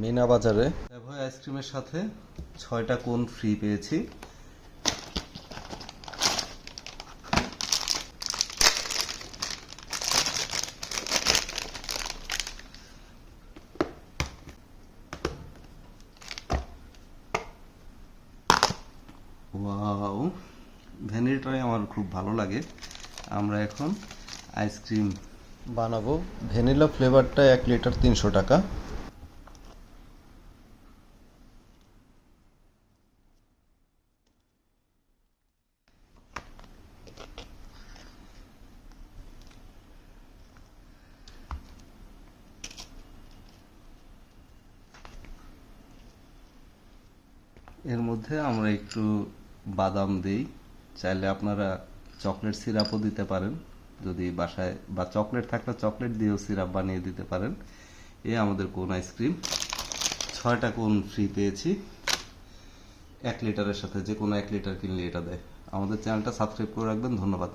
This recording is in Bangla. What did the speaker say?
মিনা বাজারে অ্যাভয় আইসক্রিমের সাথে 6টা কোন ফ্রি পেয়েছি। ওয়াও, ভ্যানিলাটাই আমার খুব ভালো লাগে। আমরা এখন আইসক্রিম বানাবো। ভ্যানিলা ফ্লেভারটা 1 লিটার 300 টাকা। এর মধ্যে আমরা একটু বাদাম দিই, চাইলে আপনারা চকলেট সিরাপও দিতে পারেন, যদি বাসায় বা চকলেট থাকলে চকলেট দিয়েও সিরাপ বানিয়ে দিতে পারেন। এই আমাদের কোন আইসক্রিম, 6টা কোন ফ্রি পেয়েছি। 1 লিটারের সাথে যে কোনো 1 লিটার কিনলে এটা দেয়। আমাদের চ্যানেলটা সাবস্ক্রাইব করে রাখবেন। ধন্যবাদ।